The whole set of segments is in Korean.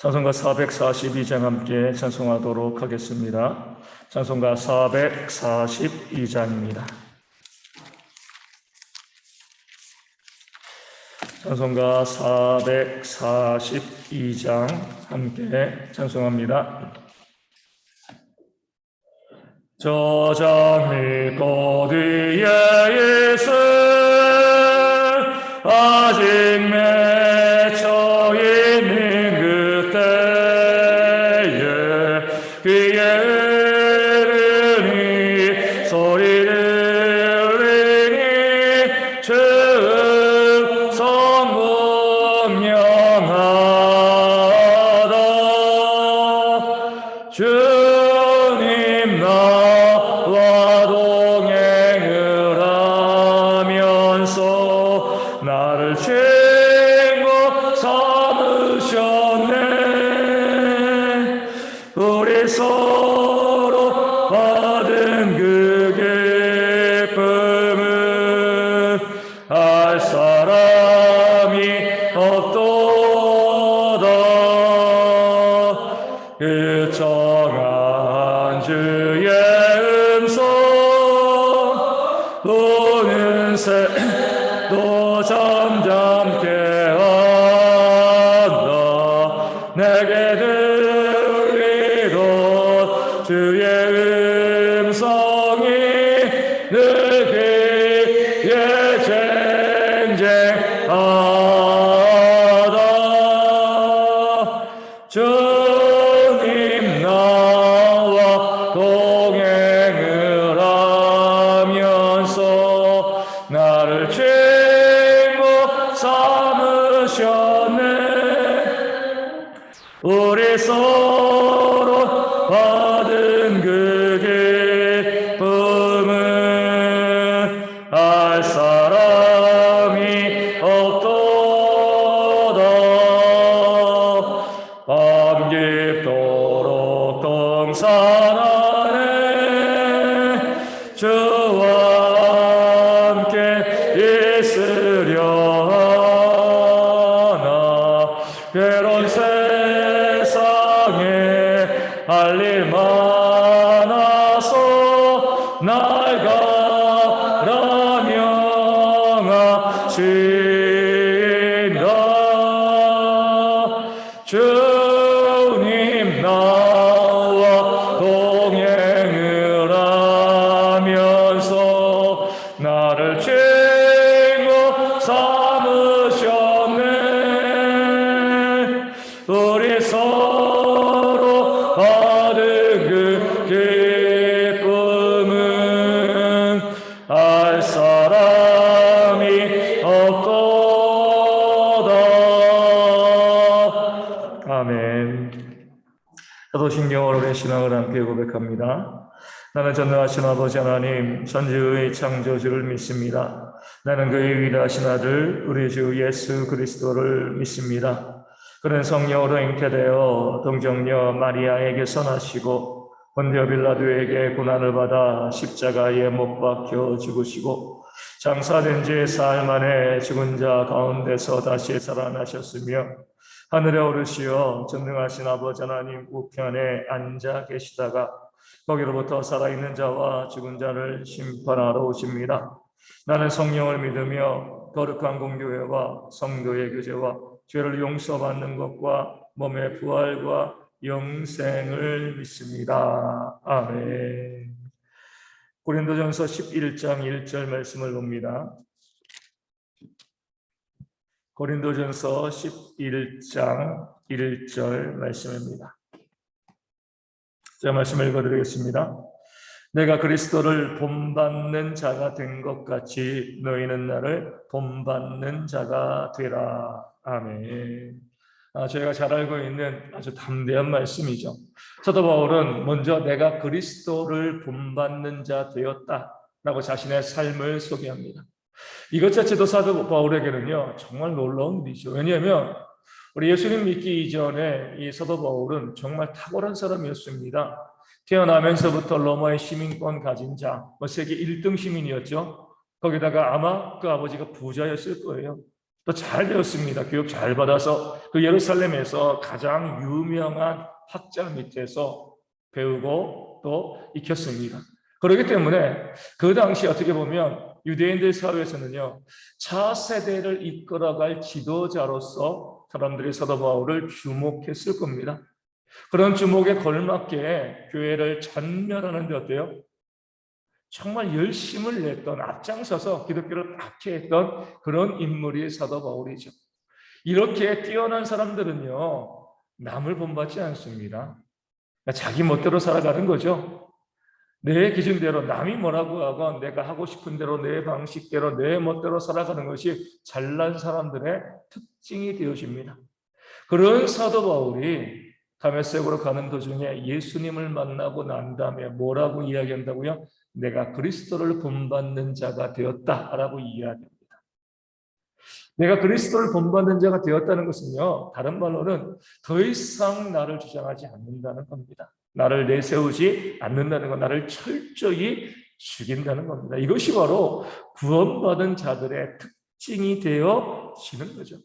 찬송가 442장 함께 찬송하도록 하겠습니다. 찬송가 442장입니다. 찬송가 442장 함께 찬송합니다. 저장 및 고디에 있을 아직 맺혀 있는 그때에 귀에 이르니 소리 들리니 주의 성문 명하다. 주님 나와 동행을 하면서 나를 친구 삼으셨네. 우리 서로 받은 그 기쁨은 알 사람이 없도다. 그 정한 주의 음성 오는 새도 잠잠케 한다. 내게 들리던 주의 음성이 늘 귀에 쟁쟁하다. 주님 나와 동행을 하면서 나를 친구 삼으셨네. 우리 서로 받은 그 기쁨은 알 사람이 없도다. 밤 깊도록 동산하네 주와 함께 있으려 하나. 괴로운 세상에 할 일 많아서 날 가라 명하신다. 주님 나와 동행을 하면서 나를 친구 삼으셨네. 우리 서로 받은 그 기쁨은 알 사람이 없도다. 아멘. 사도신경으로 신앙을 함께 고백합니다. 나는 전능하신 아버지 하나님 천지의 창조주를 믿습니다. 나는 그의 위대하신 아들 우리 주 예수 그리스도를 믿습니다. 그는 성령으로 잉태되어 동정녀 마리아에게서 나시고 본디오 빌라도에게 고난을 받아 십자가에 못 박혀 죽으시고 장사된 지 사흘 만에 죽은 자 가운데서 다시 살아나셨으며 하늘에 오르시어 전능하신 아버지 하나님 우편에 앉아 계시다가 거기로부터 살아있는 자와 죽은 자를 심판하러 오십니다. 나는 성령을 믿으며 거룩한 공교회와 성도의 교제와 죄를 용서받는 것과 몸의 부활과 영생을 믿습니다. 아멘. 고린도전서 11장 1절 말씀을 봅니다. 고린도전서 11장 1절 말씀입니다. 제가 말씀을 읽어드리겠습니다. 내가 그리스도를 본받는 자가 된 것 같이 너희는 나를 본받는 자가 되라. 아멘. 저희가 잘 알고 있는 아주 담대한 말씀이죠. 사도 바울은 먼저 내가 그리스도를 본받는 자 되었다라고 자신의 삶을 소개합니다. 이것 자체도 사도 바울에게는요 정말 놀라운 일이죠. 왜냐하면 우리 예수님 믿기 이전에 이 사도 바울은 정말 탁월한 사람이었습니다. 태어나면서부터 로마의 시민권 가진 자, 세계 1등 시민이었죠. 거기다가 아마 그 아버지가 부자였을 거예요. 또 잘 되었습니다. 교육 잘 받아서 그 예루살렘에서 가장 유명한 학자 밑에서 배우고 또 익혔습니다. 그렇기 때문에 그 당시 어떻게 보면 유대인들 사회에서는요, 차세대를 이끌어갈 지도자로서 사람들이 사도 바울을 주목했을 겁니다. 그런 주목에 걸맞게 교회를 전멸하는 데 어때요? 정말 열심을 냈던, 앞장서서 기독교를 박해했던 그런 인물이 사도 바울이죠. 이렇게 뛰어난 사람들은요, 남을 본받지 않습니다. 자기 멋대로 살아가는 거죠. 내 기준대로 남이 뭐라고 하건 내가 하고 싶은 대로 내 방식대로 내 멋대로 살아가는 것이 잘난 사람들의 특징이 되어집니다. 그런 사도 바울이 다메섹으로 가는 도중에 예수님을 만나고 난 다음에 뭐라고 이야기한다고요? 내가 그리스도를 본받는 자가 되었다라고 이야기합니다. 내가 그리스도를 본받는 자가 되었다는 것은요, 다른 말로는 더 이상 나를 주장하지 않는다는 겁니다. 나를 내세우지 않는다는 것, 나를 철저히 죽인다는 겁니다. 이것이 바로 구원받은 자들의 특징이 되어지는 거죠.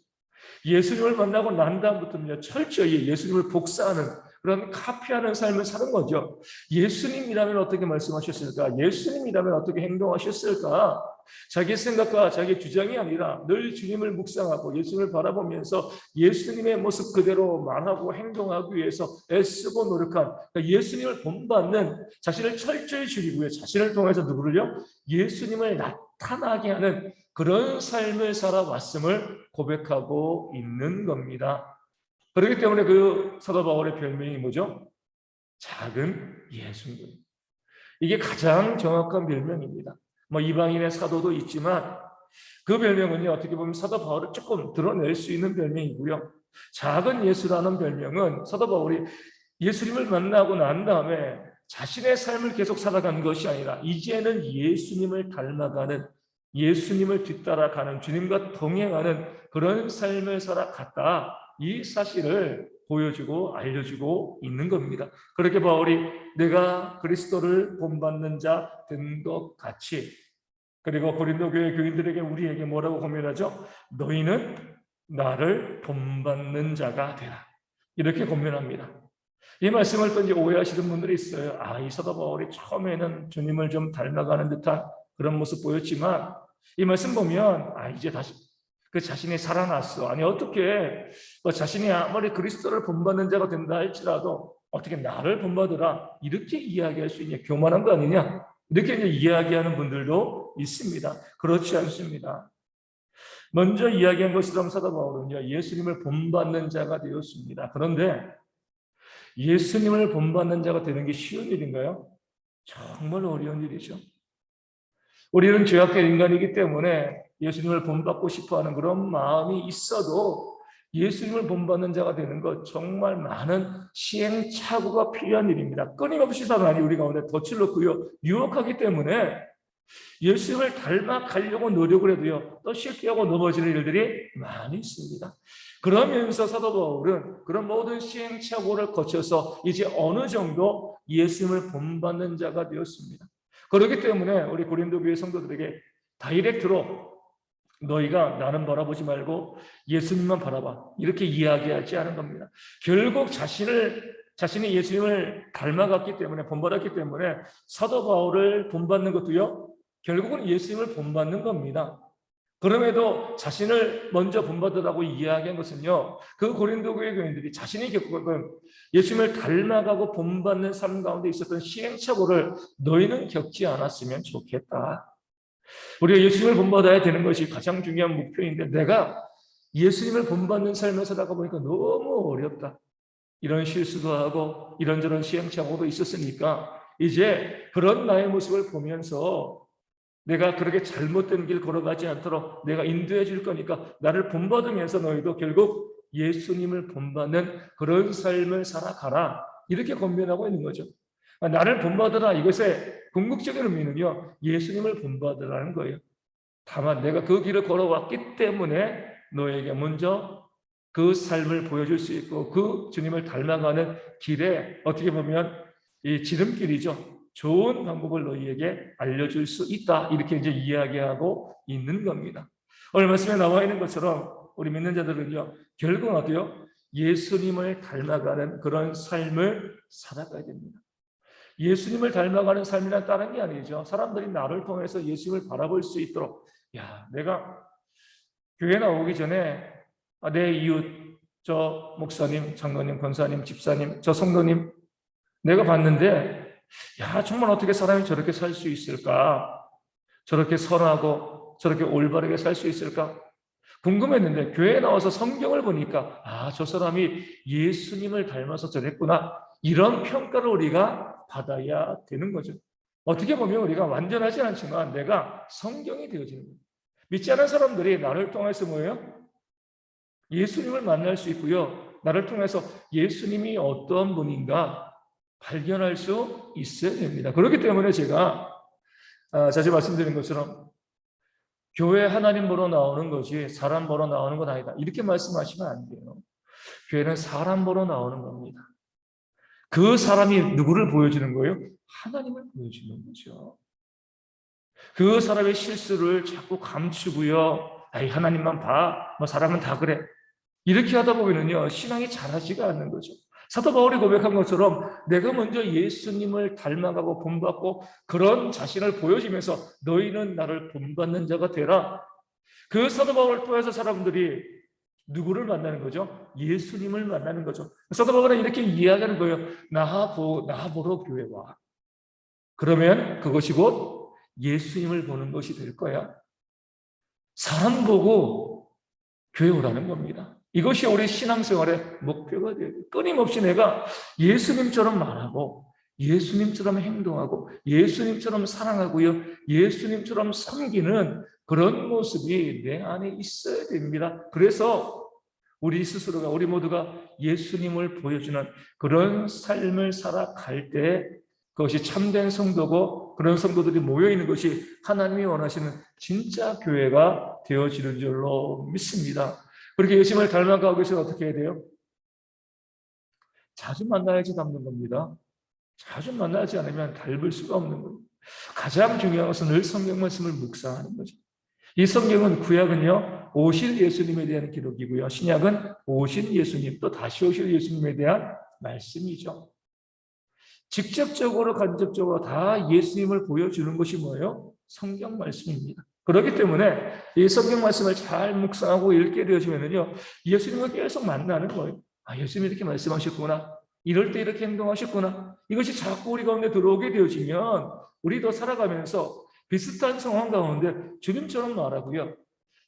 예수님을 만나고 난 다음부터는요, 철저히 예수님을 복사하는 그런 카피하는 삶을 사는 거죠. 예수님이라면 어떻게 말씀하셨을까? 예수님이라면 어떻게 행동하셨을까? 자기 생각과 자기 주장이 아니라 늘 주님을 묵상하고 예수님을 바라보면서 예수님의 모습 그대로 말하고 행동하기 위해서 애쓰고 노력한, 그러니까 예수님을 본받는, 자신을 철저히 죽이고요, 자신을 통해서 누구를요? 예수님을 나타나게 하는 그런 삶을 살아왔음을 고백하고 있는 겁니다. 그렇기 때문에 그 사도 바울의 별명이 뭐죠? 작은 예수님. 이게 가장 정확한 별명입니다. 뭐 이방인의 사도도 있지만 그 별명은요, 어떻게 보면 사도 바울을 조금 드러낼 수 있는 별명이고요. 작은 예수라는 별명은 사도 바울이 예수님을 만나고 난 다음에 자신의 삶을 계속 살아가는 것이 아니라 이제는 예수님을 닮아가는, 예수님을 뒤따라가는, 주님과 동행하는 그런 삶을 살아갔다, 이 사실을 보여주고 알려주고 있는 겁니다. 그렇게 바울이 내가 그리스도를 본받는 자 된 것 같이, 그리고 고린도 교회 교인들에게, 우리에게 뭐라고 권면하죠? 너희는 나를 본받는 자가 되라, 이렇게 권면합니다. 이 말씀을 또 이제 오해하시는 분들이 있어요. 이 사도 바울이 처음에는 주님을 좀 닮아가는 듯한 그런 모습 보였지만 이 말씀 보면 이제 다시 그 자신이 살아났어. 아니 어떻게 자신이 아무리 그리스도를 본받는 자가 된다 할지라도 어떻게 나를 본받으라, 이렇게 이야기할 수 있냐, 교만한 거 아니냐, 이렇게 이제 이야기하는 분들도 있습니다. 그렇지 않습니다. 먼저 이야기한 것처럼 사도 바울은요, 예수님을 본받는 자가 되었습니다. 그런데 예수님을 본받는 자가 되는 게 쉬운 일인가요? 정말 어려운 일이죠. 우리는 죄악된 인간이기 때문에 예수님을 본받고 싶어하는 그런 마음이 있어도 예수님을 본받는 자가 되는 것, 정말 많은 시행착오가 필요한 일입니다. 끊임없이 사단이 우리 가운데 덫을 놓고요, 유혹하기 때문에 예수님을 닮아가려고 노력을 해도요, 또 실패하고 넘어지는 일들이 많이 있습니다. 그러면서 사도 바울은 그런 모든 시행착오를 거쳐서 이제 어느 정도 예수님을 본받는 자가 되었습니다. 그렇기 때문에 우리 고린도 교회 성도들에게 다이렉트로 너희가 나는 바라보지 말고 예수님만 바라봐, 이렇게 이야기하지 않은 겁니다. 결국 자신이 예수님을 닮아갔기 때문에, 본받았기 때문에 사도 바울을 본받는 것도요, 결국은 예수님을 본받는 겁니다. 그럼에도 자신을 먼저 본받으라고 이야기한 것은요, 그 고린도 교회 교인들이 자신이 겪은 예수님을 닮아가고 본받는 삶 가운데 있었던 시행착오를 너희는 겪지 않았으면 좋겠다. 우리가 예수님을 본받아야 되는 것이 가장 중요한 목표인데 내가 예수님을 본받는 삶을 살아가 보니까 너무 어렵다, 이런 실수도 하고 이런저런 시행착오도 있었으니까 이제 그런 나의 모습을 보면서 내가 그렇게 잘못된 길 걸어가지 않도록 내가 인도해 줄 거니까 나를 본받으면서 너희도 결국 예수님을 본받는 그런 삶을 살아가라, 이렇게 권면하고 있는 거죠. 나를 본받으라, 이것의 궁극적인 의미는요, 예수님을 본받으라는 거예요. 다만 내가 그 길을 걸어왔기 때문에 너에게 먼저 그 삶을 보여줄 수 있고 그 주님을 닮아가는 길에 어떻게 보면 이 지름길이죠. 좋은 방법을 너희에게 알려줄 수 있다, 이렇게 이제 이야기하고 있는 겁니다. 오늘 말씀에 나와 있는 것처럼 우리 믿는 자들은요, 결국은 어때요? 예수님을 닮아가는 그런 삶을 살아가야 됩니다. 예수님을 닮아가는 삶이란 다른 게 아니죠. 사람들이 나를 통해서 예수님을 바라볼 수 있도록, 야, 내가 교회 나오기 전에 내 이웃, 저 목사님, 장로님, 권사님, 집사님, 저 성도님 내가 봤는데, 야, 정말 어떻게 사람이 저렇게 살 수 있을까? 저렇게 선하고 저렇게 올바르게 살 수 있을까? 궁금했는데 교회에 나와서 성경을 보니까 저 사람이 예수님을 닮아서 저랬구나. 이런 평가를 우리가 받아야 되는 거죠. 어떻게 보면 우리가 완전하지 않지만 내가 성경이 되어지는 거예요. 믿지 않은 사람들이 나를 통해서 뭐예요? 예수님을 만날 수 있고요. 나를 통해서 예수님이 어떤 분인가 발견할 수 있어야 됩니다. 그렇기 때문에 제가 자주 말씀드린 것처럼 교회 하나님 보러 나오는 것이 사람 보러 나오는 건 아니다. 이렇게 말씀하시면 안 돼요. 교회는 사람 보러 나오는 겁니다. 그 사람이 누구를 보여주는 거예요? 하나님을 보여주는 거죠. 그 사람의 실수를 자꾸 감추고요. 아이, 하나님만 봐. 뭐 사람은 다 그래. 이렇게 하다 보면요, 신앙이 자라지가 않는 거죠. 사도 바울이 고백한 것처럼 내가 먼저 예수님을 닮아가고 본받고 그런 자신을 보여주면서 너희는 나를 본받는 자가 되라. 그 사도 바울을 통해서 사람들이 누구를 만나는 거죠? 예수님을 만나는 거죠. 사도 바울은 이렇게 이야기하는 거예요. 나 보러 교회 와. 그러면 그것이 곧 예수님을 보는 것이 될 거야. 사람 보고 교회 오라는 겁니다. 이것이 우리 신앙생활의 목표가 돼요. 끊임없이 내가 예수님처럼 말하고 예수님처럼 행동하고 예수님처럼 사랑하고요. 예수님처럼 섬기는 그런 모습이 내 안에 있어야 됩니다. 그래서 우리 스스로가, 우리 모두가 예수님을 보여주는 그런 삶을 살아갈 때 그것이 참된 성도고 그런 성도들이 모여있는 것이 하나님이 원하시는 진짜 교회가 되어지는 줄로 믿습니다. 그렇게 예수님을 닮아가기 위해서 어떻게 해야 돼요? 자주 만나야지 닮는 겁니다. 자주 만나지 않으면 닮을 수가 없는 거예요. 가장 중요한 것은 늘 성경 말씀을 묵상하는 거죠. 이 성경은 구약은요, 오실 예수님에 대한 기록이고요. 신약은 오신 예수님, 또 다시 오실 예수님에 대한 말씀이죠. 직접적으로 간접적으로 다 예수님을 보여주는 것이 뭐예요? 성경 말씀입니다. 그렇기 때문에 이 성경 말씀을 잘 묵상하고 읽게 되어지면요, 예수님을 계속 만나는 거예요. 예수님이 이렇게 말씀하셨구나. 이럴 때 이렇게 행동하셨구나. 이것이 자꾸 우리 가운데 들어오게 되어지면 우리도 살아가면서 비슷한 상황 가운데 주님처럼 말하고요,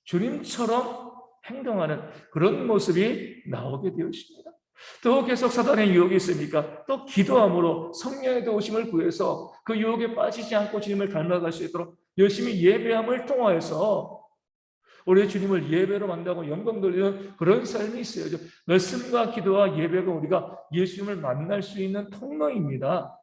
주님처럼 행동하는 그런 모습이 나오게 되었습니다. 또 계속 사단의 유혹이 있으니까 또 기도함으로 성령의 도우심을 구해서 그 유혹에 빠지지 않고 주님을 닮아갈 수 있도록 열심히 예배함을 통하여서 우리 주님을 예배로 만나고 영광 돌리는 그런 삶이 있어야죠. 말씀과 기도와 예배가 우리가 예수님을 만날 수 있는 통로입니다.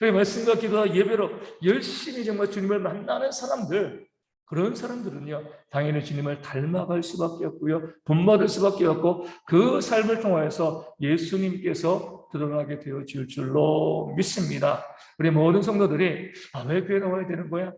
말씀과 기도와 예배로 열심히 정말 주님을 만나는 사람들, 그런 사람들은요, 당연히 주님을 닮아갈 수밖에 없고요, 본받을 수밖에 없고 그 삶을 통해서 예수님께서 드러나게 되어질 줄로 믿습니다. 우리 모든 성도들이 왜 교회 나와야 되는 거야?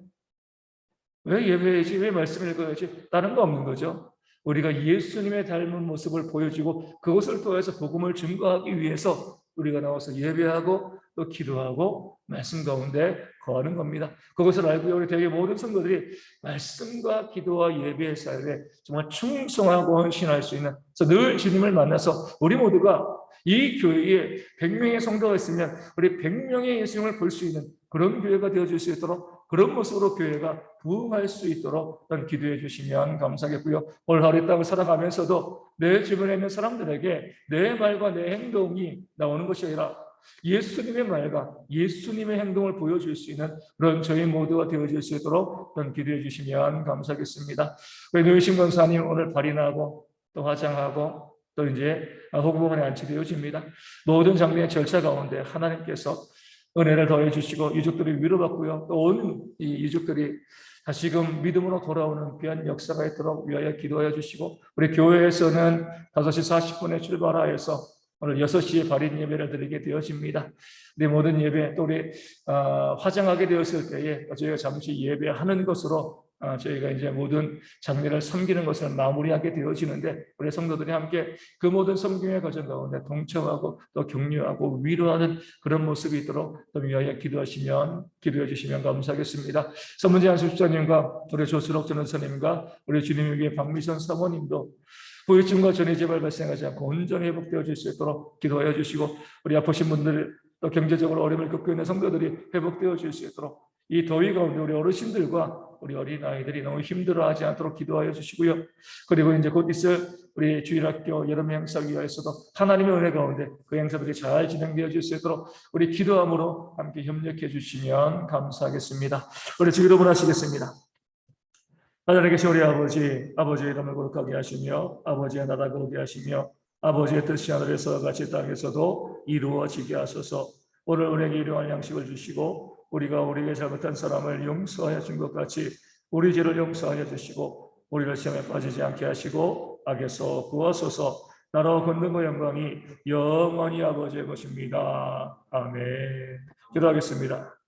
왜 예배해야지? 왜 말씀을 읽어야지? 다른 거 없는 거죠. 우리가 예수님의 닮은 모습을 보여주고 그것을 통해서 복음을 증거하기 위해서 우리가 나와서 예배하고 또 기도하고 말씀 가운데 거하는 겁니다. 그것을 알고요, 우리 대개 모든 성도들이 말씀과 기도와 예배의 삶에 정말 충성하고 헌신할 수 있는, 그래서 늘 주님을 만나서 우리 모두가 이 교회에 100명의 성도가 있으면 우리 100명의 예수님을 볼 수 있는 그런 교회가 되어줄 수 있도록, 그런 모습으로 교회가 부흥할 수 있도록 기도해 주시면 감사하겠고요. 오늘 하루 땅을 살아가면서도 내 주변에 있는 사람들에게 내 말과 내 행동이 나오는 것이 아니라 예수님의 말과 예수님의 행동을 보여줄 수 있는 그런 저희 모두가 되어질 수 있도록 기도해 주시면 감사하겠습니다. 우리 노유신 권사님 오늘 발인하고 또 화장하고 또 이제 호구봉원에 안치되어집니다. 모든 장례의 절차 가운데 하나님께서 은혜를 더해 주시고 유족들이 위로받고요, 또 온 이 유족들이 다시금 믿음으로 돌아오는 귀한 역사가 있도록 위하여 기도하여 주시고, 우리 교회에서는 5시 40분에 출발하여서 오늘 6시에 발인 예배를 드리게 되어집니다. 우리 모든 예배, 또 우리 화장하게 되었을 때에 저희가 잠시 예배하는 것으로 저희가 이제 모든 장례를 섬기는 것을 마무리하게 되어지는데, 우리 성도들이 함께 그 모든 섬김의 과정 가운데 동참하고 또 격려하고 위로하는 그런 모습이 있도록 또 위하여 기도해 주시면 감사하겠습니다. 선문재한 수사님과 우리 조수록 전원사님과 우리 주님의 위해 박미선 사모님도 후유증과 전이 재발 발생하지 않고 온전히 회복되어 줄 수 있도록 기도하여 주시고, 우리 아프신 분들 또 경제적으로 어려움을 겪고 있는 성도들이 회복되어 줄 수 있도록, 이 더위 가운데 우리 어르신들과 우리 어린아이들이 너무 힘들어하지 않도록 기도하여 주시고요. 그리고 이제 곧 있을 우리 주일학교 여름 행사위에서도 하나님의 은혜 가운데 그 행사들이 잘 진행되어 줄 수 있도록 우리 기도함으로 함께 협력해 주시면 감사하겠습니다. 우리 주기도문 하시겠습니다. 하늘에 계신 우리 아버지, 아버지의 이름을 거룩하게 하시며 아버지의 나라가 오게 하시며 아버지의 뜻이 하늘에서 같이 땅에서도 이루어지게 하소서. 오늘 우리에게 일용할 양식을 주시고 우리가 우리에게 잘못한 사람을 용서하여 준 것 같이 우리 죄를 용서하여 주시고 우리를 시험에 빠지지 않게 하시고 악에서 구하소서. 나라와 권능과 영광이 영원히 아버지의 것입니다. 아멘. 기도하겠습니다.